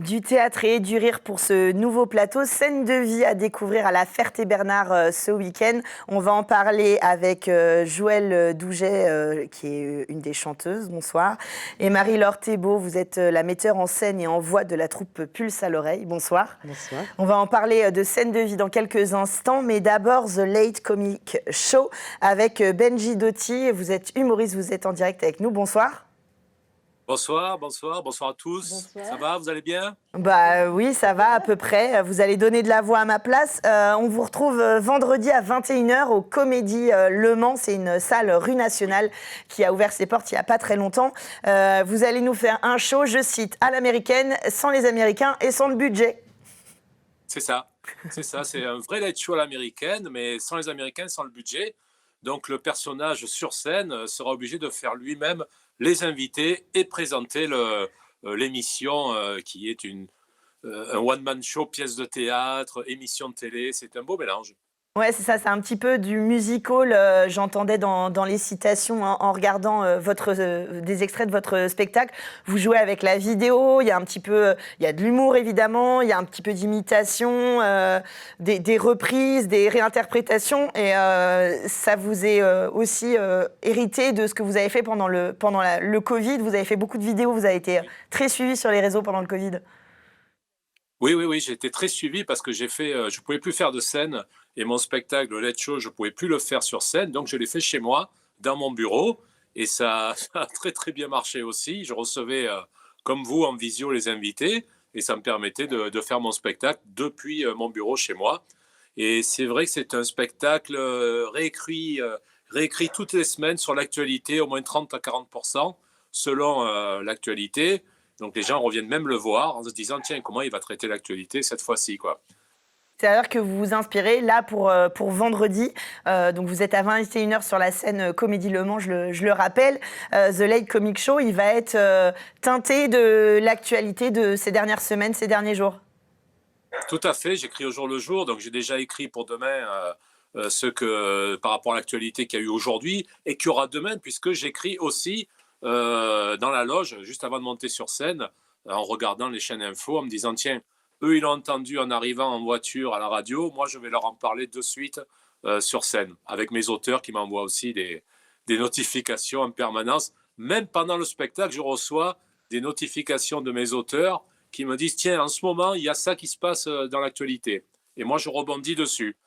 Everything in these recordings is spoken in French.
Du théâtre et du rire pour ce nouveau plateau. Scène de vie à découvrir à la Ferté-Bernard ce week-end. On va en parler avec Joëlle Douget, qui est une des chanteuses. Bonsoir. Et Marie-Laure Thébault, vous êtes la metteur en scène et en voix de la troupe Pulse à l'oreille. Bonsoir. Bonsoir. On va en parler de Scène de vie dans quelques instants, mais d'abord The Late Comic Show avec Benji Doty. Vous êtes humoriste, vous êtes en direct avec nous. Bonsoir. Bonsoir à tous. Bonsoir. Ça va, vous allez bien? Oui, ça va à peu près. Vous allez donner de la voix à ma place. On vous retrouve vendredi à 21h au Comédie Le Mans. C'est une salle rue Nationale qui a ouvert ses portes il n'y a pas très longtemps. Vous allez nous faire un show, je cite, à l'américaine, sans les Américains et sans le budget. C'est ça, c'est un vrai late show à l'américaine, mais sans les Américains, sans le budget. Donc le personnage sur scène sera obligé de faire lui-même les invités et présenter l'émission qui est un one-man show, pièce de théâtre, émission de télé. C'est un beau mélange. Ouais, c'est ça, c'est un petit peu du musical. J'entendais dans les citations en regardant des extraits de votre spectacle. Vous jouez avec la vidéo, il y a un petit peu, il y a de l'humour évidemment, il y a un petit peu d'imitation, des reprises, des réinterprétations. Et ça vous est aussi hérité de ce que vous avez fait pendant le Covid. Vous avez fait beaucoup de vidéos, vous avez été très suivi sur les réseaux pendant le Covid. Oui, j'ai été très suivi parce que je pouvais plus faire de scène et mon spectacle, le Late Show, je pouvais plus le faire sur scène, donc je l'ai fait chez moi, dans mon bureau, et ça a très très bien marché aussi. Je recevais, comme vous, en visio les invités, et ça me permettait de faire mon spectacle depuis mon bureau chez moi. Et c'est vrai que c'est un spectacle réécrit toutes les semaines sur l'actualité, au moins 30 à 40% selon l'actualité. Donc les gens reviennent même le voir en se disant tiens, comment il va traiter l'actualité cette fois-ci, quoi. C'est-à-dire que vous vous inspirez là pour vendredi. Donc vous êtes à 21h sur la scène Comédie Le Mans, je le rappelle. The Late Comic Show, il va être teinté de l'actualité de ces dernières semaines, ces derniers jours. Tout à fait, j'écris au jour le jour, donc j'ai déjà écrit pour demain par rapport à l'actualité qu'il y a eu aujourd'hui et qu'il y aura demain, puisque j'écris aussi dans la loge, juste avant de monter sur scène, en regardant les chaînes info, en me disant tiens, eux ils l'ont entendu en arrivant en voiture à la radio, moi je vais leur en parler de suite sur scène, avec mes auteurs qui m'envoient aussi des notifications en permanence. Même pendant le spectacle, je reçois des notifications de mes auteurs qui me disent tiens, en ce moment, il y a ça qui se passe dans l'actualité. Et moi, je rebondis dessus.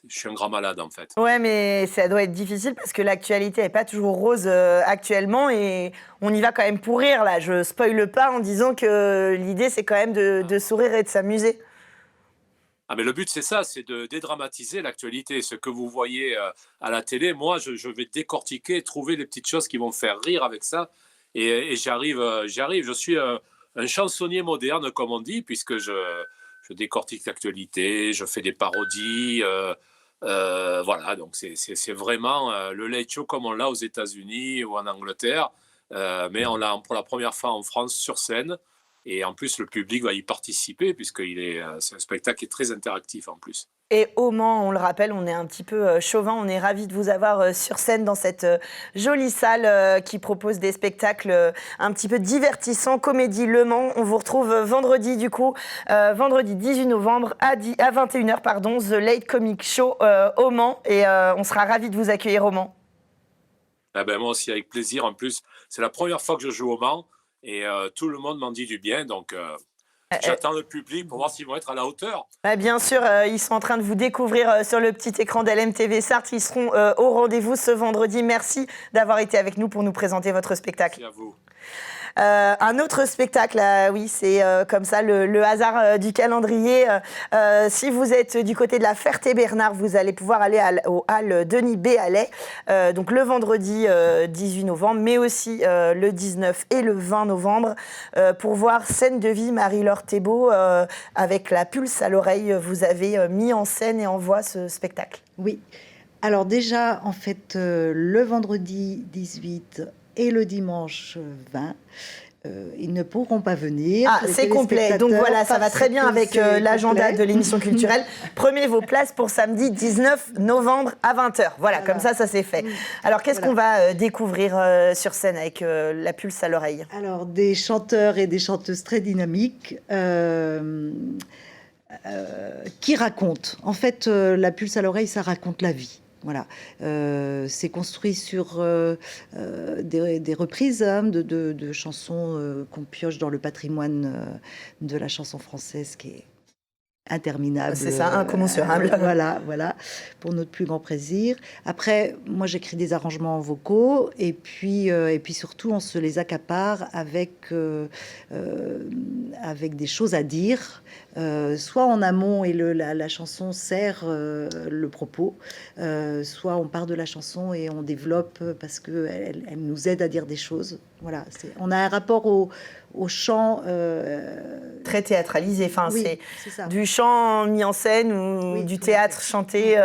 Je suis un grand malade, en fait. Ouais, mais ça doit être difficile parce que l'actualité n'est pas toujours rose actuellement et on y va quand même pour rire, là. Je spoile pas en disant que l'idée, c'est quand même de sourire et de s'amuser. Ah, mais le but, c'est ça, c'est de dédramatiser l'actualité. Ce que vous voyez à la télé, moi, je vais décortiquer, trouver les petites choses qui vont faire rire avec ça. Et j'arrive. Je suis un chansonnier moderne, comme on dit, puisque je décortique l'actualité, je fais des parodies. Voilà, donc c'est vraiment le late show comme on l'a aux États-Unis ou en Angleterre, mais on l'a pour la première fois en France sur scène. Et en plus, le public va y participer, c'est un spectacle qui est très interactif en plus. Et au Mans, on le rappelle, on est un petit peu chauvin. On est ravis de vous avoir sur scène dans cette jolie salle qui propose des spectacles un petit peu divertissants. Comédie Le Mans. On vous retrouve vendredi, du coup, vendredi 18 novembre à 21h, pardon, The Late Comic Show au Mans. Et on sera ravis de vous accueillir au Mans. Ah ben moi aussi, avec plaisir. En plus, c'est la première fois que je joue au Mans et tout le monde m'en dit du bien. Donc, j'attends le public pour voir s'ils vont être à la hauteur. Bien sûr, ils sont en train de vous découvrir sur le petit écran d'LMTV Sarthe. Ils seront au rendez-vous ce vendredi. Merci d'avoir été avec nous pour nous présenter votre spectacle. Merci à vous. Un autre spectacle, oui, c'est comme ça le hasard du calendrier. Si vous êtes du côté de la Ferté-Bernard, vous allez pouvoir aller aux Halles Denis Béalet, donc le vendredi 18 novembre, mais aussi le 19 et le 20 novembre, pour voir Scène de vie Marie-Laure Thébault avec la Pulse à l'oreille. Vous avez mis en scène et en voix ce spectacle. Oui. Alors déjà, en fait, le vendredi 18 et le dimanche 20, ils ne pourront pas venir. Ah, les c'est complet. Donc voilà, ça va parce très bien que avec c'est l'agenda complet. de l'émission culturelle. Prenez vos places pour samedi 19 novembre à 20h. Voilà, comme ça c'est fait. Alors, qu'est-ce qu'on va découvrir sur scène avec la pulse à l'oreille? Alors, des chanteurs et des chanteuses très dynamiques qui racontent. En fait, la pulse à l'oreille, ça raconte la vie. Voilà, c'est construit sur des reprises de chansons qu'on pioche dans le patrimoine de la chanson française, qui est interminable. C'est ça, incommensurable. Voilà, pour notre plus grand plaisir. Après, moi, j'écris des arrangements vocaux, et puis surtout, on se les accapare avec des choses à dire, soit en amont et la chanson sert le propos, soit on part de la chanson et on développe parce qu'elle nous aide à dire des choses. Voilà, on a un rapport au chant très théâtralisé. Enfin, oui, c'est ça. Du chant mis en scène ou Oui, du théâtre chanté.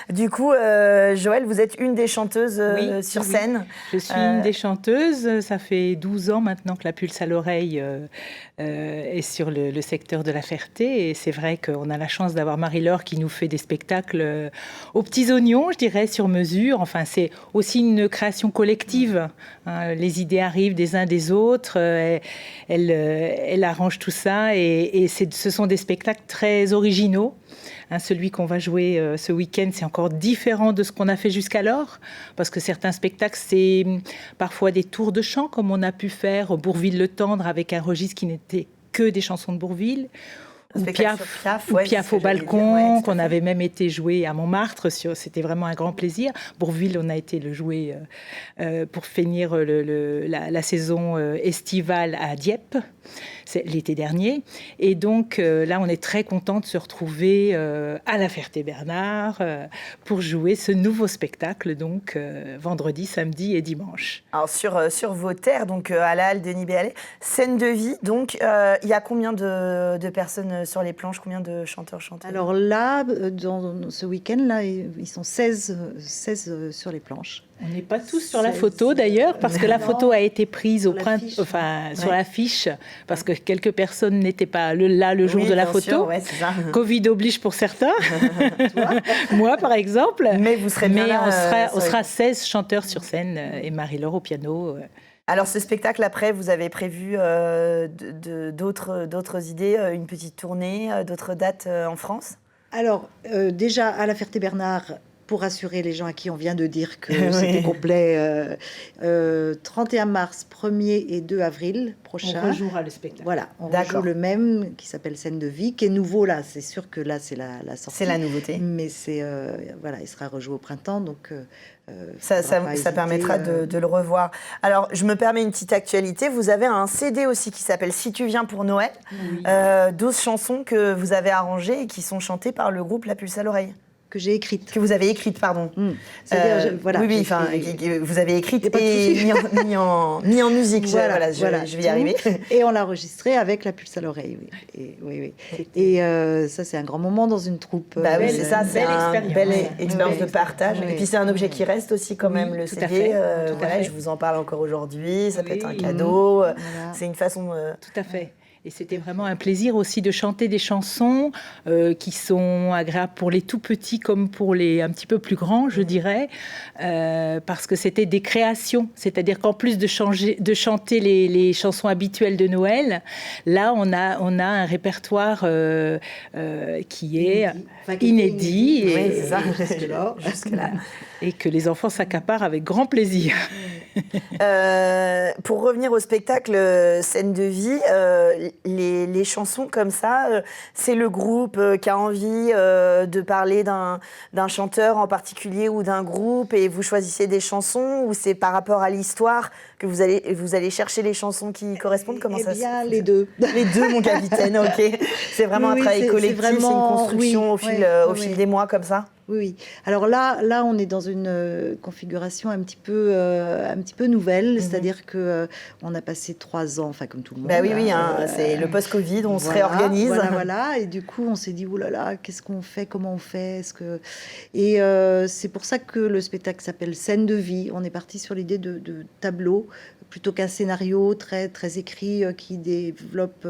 Du coup, Joëlle, vous êtes une des chanteuses sur scène. Je suis une des chanteuses. Ça fait 12 ans maintenant que la pulse à l'oreille est sur le secteur de la Ferté. Et c'est vrai qu'on a la chance d'avoir Marie-Laure qui nous fait des spectacles aux petits oignons, je dirais, sur mesure. Enfin, c'est aussi une création collective. Hein. Les idées arrivent des uns des autres. Elle arrange tout ça et ce sont des spectacles très originaux. Hein, celui qu'on va jouer ce week-end, c'est encore différent de ce qu'on a fait jusqu'alors, parce que certains spectacles, c'est parfois des tours de chant, comme on a pu faire au Bourville-le-Tendre avec un registre qui n'était que des chansons de Bourville. Ou Piaf au balcon, qu'on avait même été joué à Montmartre. C'était vraiment un grand plaisir. Bourville, on a été le jouer pour finir la saison estivale à Dieppe. C'est l'été dernier. Et donc là, on est très content de se retrouver à la Ferté-Bernard pour jouer ce nouveau spectacle, donc vendredi, samedi et dimanche. Alors sur vos terres, donc à la Halle Denis Béalet, scène de vie, donc il y a combien de personnes sur les planches, combien de chanteurs, chanteuses? Alors là, dans ce week-end, là, ils sont 16 sur les planches. On n'est pas tous sur la photo d'ailleurs, parce que la photo a été prise au printemps, sur l'affiche, parce que quelques personnes n'étaient pas là le jour de la photo. Sûr, ouais, c'est ça. Covid oblige pour certains. Moi, par exemple. Mais vous serez bien là, on sera 16 chanteurs sur scène et Marie-Laure au piano. Alors ce spectacle, après, vous avez prévu d'autres idées, une petite tournée, d'autres dates en France? Alors, déjà, à la Ferté-Bernard, pour rassurer les gens à qui on vient de dire que c'était complet, 31 mars, 1er et 2 avril prochain. On rejouera le spectacle. Voilà, on rejoue le même, qui s'appelle Scène de vie, qui est nouveau là. C'est sûr que là, c'est la sortie. C'est la nouveauté. Mais voilà, il sera rejoué au printemps, donc... ça permettra de le revoir. Alors, je me permets une petite actualité. Vous avez un CD aussi qui s'appelle « Si tu viens pour Noël », 12 chansons que vous avez arrangées et qui sont chantées par le groupe La Pulse à l'oreille. Que j'ai écrite. Que vous avez écrite, pardon. Voilà, oui, enfin, vous avez écrite et mis en musique. Voilà, je vais y arriver. Et on l'a enregistré avec La Pulse à l'oreille. Oui. Et ça, c'est un grand moment dans une troupe. Oui, c'est ça, c'est une belle expérience de partage. Et puis, c'est un objet qui reste aussi quand même, le CD. Je vous en parle encore aujourd'hui. Ça peut être un cadeau. C'est une façon... Tout à fait. Et c'était vraiment un plaisir aussi de chanter des chansons qui sont agréables pour les tout petits comme pour les un petit peu plus grands, je dirais, parce que c'était des créations. C'est-à-dire qu'en plus de chanter les chansons habituelles de Noël, là, on a un répertoire qui est inédit. Oui, c'est ça, jusque-là. Et que les enfants s'accaparent avec grand plaisir. Pour revenir au spectacle Scène de vie, les chansons comme ça, c'est le groupe qui a envie de parler d'un chanteur en particulier ou d'un groupe et vous choisissez des chansons, ou c'est par rapport à l'histoire que vous allez chercher les chansons qui correspondent? Comment ça se passe? Les deux. Les deux, mon capitaine, ok. C'est vraiment un travail collectif, c'est une construction au fil des mois comme ça? Oui. Alors là, on est dans une configuration un petit peu nouvelle, c'est-à-dire que on a passé 3 ans, enfin comme tout le monde. Bah oui, hein, c'est le post-Covid, on se réorganise. Voilà. Et du coup, on s'est dit, oh là là, qu'est-ce qu'on fait, comment on fait, Et c'est pour ça que le spectacle s'appelle Scène de vie. On est parti sur l'idée de tableau plutôt qu'un scénario très très écrit qui développe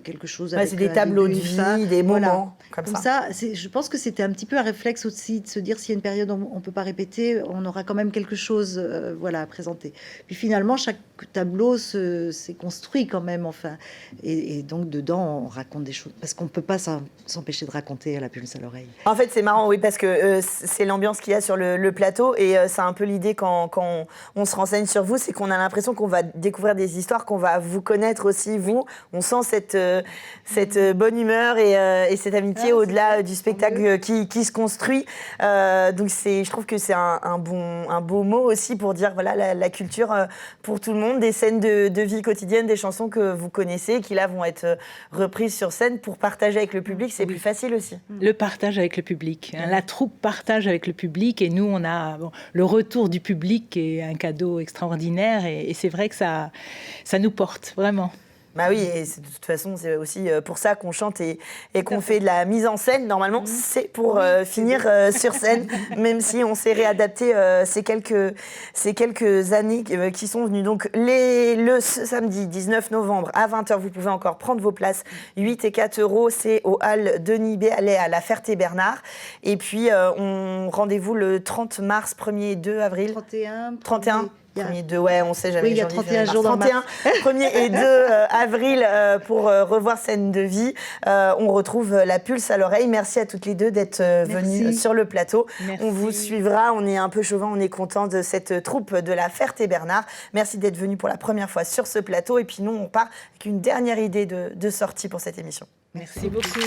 quelque chose. C'est des tableaux de vie, des moments comme ça. Je pense que c'était un petit peu un réflexe aussi de se dire s'il y a une période où on ne peut pas répéter, on aura quand même quelque chose à présenter. Puis finalement, chaque tableau s'est construit quand même, enfin. Et donc dedans, on raconte des choses. Parce qu'on ne peut pas s'empêcher de raconter à la pulse à l'oreille. En fait, c'est marrant, oui, parce que c'est l'ambiance qu'il y a sur le plateau. Et c'est un peu l'idée quand on se renseigne sur vous, c'est qu'on a l'impression qu'on va découvrir des histoires, qu'on va vous connaître aussi, vous. On sent cette bonne humeur et cette amitié au-delà du spectacle qui se construit. Donc je trouve que c'est un beau mot aussi pour dire voilà la culture pour tout le monde, des scènes de vie quotidienne, des chansons que vous connaissez, qui là vont être reprises sur scène pour partager avec le public, c'est plus facile aussi. Le partage avec le public. La troupe partage avec le public et nous, on a le retour du public qui est un cadeau extraordinaire et c'est vrai que ça nous porte, vraiment. Bah oui, et de toute façon, c'est aussi pour ça qu'on chante et qu'on fait de la mise en scène. Normalement, c'est pour finir sur scène, même si on s'est réadapté ces quelques années qui sont venues. Donc, le samedi 19 novembre à 20h, vous pouvez encore prendre vos places. 8 et 4 €, c'est au hall Denis Béalet à la Ferté-Bernard. Et puis, on rendez-vous le 30 mars, 1er et 2 avril. 31. 1er et 2, ouais, on sait jamais. Oui, il y a 31 jours dans 31, 1er et 2 avril pour revoir Scène de vie. On retrouve la pulse à l'oreille. Merci à toutes les deux d'être venues sur le plateau. Merci. On vous suivra. On est un peu chauvin, on est content de cette troupe de la Ferté-Bernard. Merci d'être venus pour la première fois sur ce plateau. Et puis nous, on part avec une dernière idée de sortie pour cette émission. Merci beaucoup.